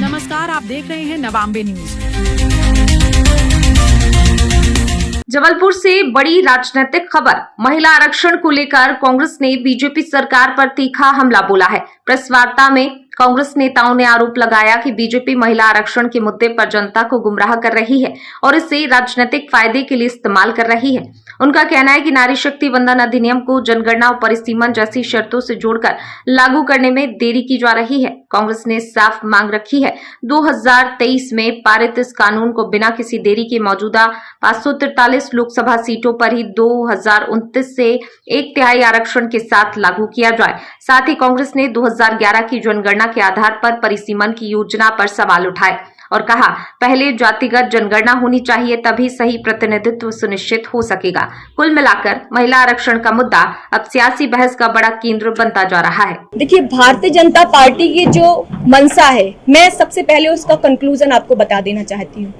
नमस्कार, आप देख रहे हैं नवांबे न्यूज। जबलपुर से बड़ी राजनीतिक खबर। महिला आरक्षण को लेकर कांग्रेस ने बीजेपी सरकार पर तीखा हमला बोला है। प्रेस वार्ता में कांग्रेस नेताओं ने आरोप लगाया कि बीजेपी महिला आरक्षण के मुद्दे पर जनता को गुमराह कर रही है और इसे राजनीतिक फायदे के लिए इस्तेमाल कर रही है। उनका कहना है कि नारी शक्ति वंदन अधिनियम को जनगणना और परिसीमन जैसी शर्तों से जोड़कर लागू करने में देरी की जा रही है। कांग्रेस ने साफ मांग रखी है 2023 में पारित इस कानून को बिना किसी देरी के मौजूदा 543 लोकसभा सीटों पर ही 2029 से 1/3 आरक्षण के साथ लागू किया जाए। साथ ही कांग्रेस ने 2011 की जनगणना के आधार पर परिसीमन की योजना पर सवाल उठाए और कहा, पहले जातिगत जनगणना होनी चाहिए, तभी सही प्रतिनिधित्व सुनिश्चित हो सकेगा। कुल मिलाकर महिला आरक्षण का मुद्दा अब सियासी बहस का बड़ा केंद्र बनता जा रहा है। देखिए, भारतीय जनता पार्टी की जो मंशा है, मैं सबसे पहले उसका कंक्लूजन आपको बता देना चाहती हूँ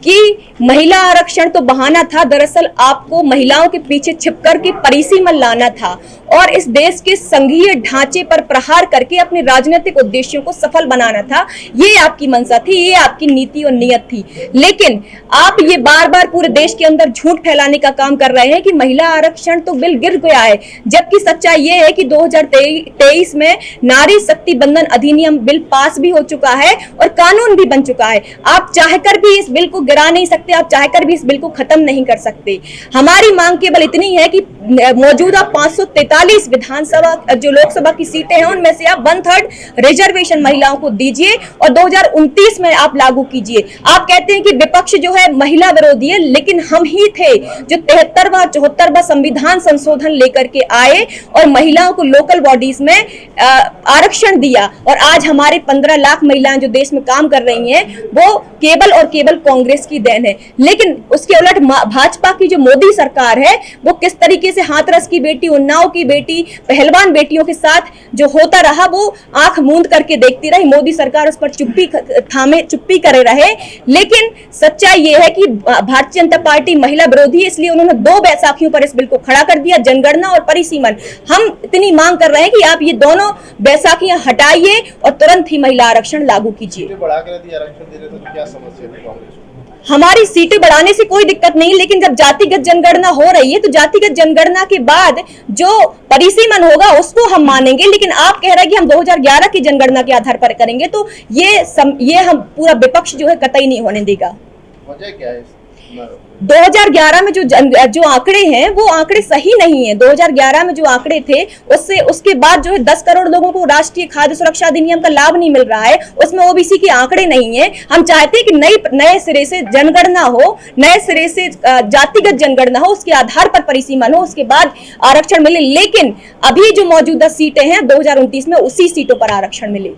कि महिला आरक्षण तो बहाना था। दरअसल आपको महिलाओं के पीछे छिपकर के परिसीमन लाना था और इस देश के संघीय ढांचे पर प्रहार करके अपने राजनीतिक उद्देश्यों को सफल बनाना था। ये आपकी मंशा थी, ये आपकी नीति और नियत थी। लेकिन आप ये बार बार पूरे देश के अंदर झूठ फैलाने का काम कर रहे हैं कि महिला आरक्षण तो बिल गिर गया है, जबकि सच्चाई ये है कि 2023 में नारी शक्ति वंदन अधिनियम बिल पास भी हो चुका है और कानून भी बन चुका है। आप चाहकर भी इस बिल को गिरा नहीं सकते, आप चाहकर भी इस बिल को खत्म नहीं कर सकते। हमारी मांग केवल इतनी है कि मौजूदा 543 विधानसभा जो लोकसभा की सीटें हैं, उनमें से आप 1/3 रिजर्वेशन महिलाओं को दीजिए और 2029 में आप लागू कीजिए। आप कहते हैं कि विपक्ष जो है महिला विरोधी है, लेकिन हम ही थे जो 73वां 74वां संविधान संशोधन लेकर के आए और महिलाओं को लोकल बॉडीज में आरक्षण दिया। और आज हमारे 15 लाख महिलाएं जो देश में काम कर रही हैं, वो केवल और केवल कांग्रेस की देन है। लेकिन उसके उलट भाजपा की जो मोदी सरकार है, वो किस तरीके से हाथरस की बेटी, उन्नाव की बेटी, पहलवान बेटियों के साथ जो होता रहा, वो आंख मूंद करके देखती रही। मोदी सरकार उस पर चुप्पी करे रहे। लेकिन सच्चाई ये है कि भारतीय जनता पार्टी महिला विरोधी है, इसलिए उन्होंने 2 बैसाखियों पर इस बिल को खड़ा कर दिया, जनगणना और परिसीमन। हम इतनी मांग कर रहे हैं कि आप ये दोनों बैसाखियां हटाइए और तुरंत ही महिला आरक्षण लागू कीजिए। हमारी सीटें बढ़ाने से कोई दिक्कत नहीं, लेकिन जब जातिगत जनगणना हो रही है तो जातिगत जनगणना के बाद जो परिसीमन होगा उसको हम मानेंगे। लेकिन आप कह रहे हैं कि हम 2011 की जनगणना के आधार पर करेंगे, तो ये हम पूरा विपक्ष जो है कतई नहीं होने देगा। वजह क्या है? 2011 में जो आंकड़े हैं, वो आंकड़े सही नहीं है। 2011 में जो आंकड़े थे, उसके बाद जो है 10 करोड़ लोगों को राष्ट्रीय खाद्य सुरक्षा अधिनियम का लाभ नहीं मिल रहा है, उसमें ओबीसी के आंकड़े नहीं है। हम चाहते हैं कि नए सिरे से जनगणना हो, नए सिरे से जातिगत जनगणना हो, उसके आधार पर परिसीमन हो, उसके बाद आरक्षण मिले। लेकिन अभी जो मौजूदा सीटें हैं 2029 में, उसी सीटों पर आरक्षण मिले।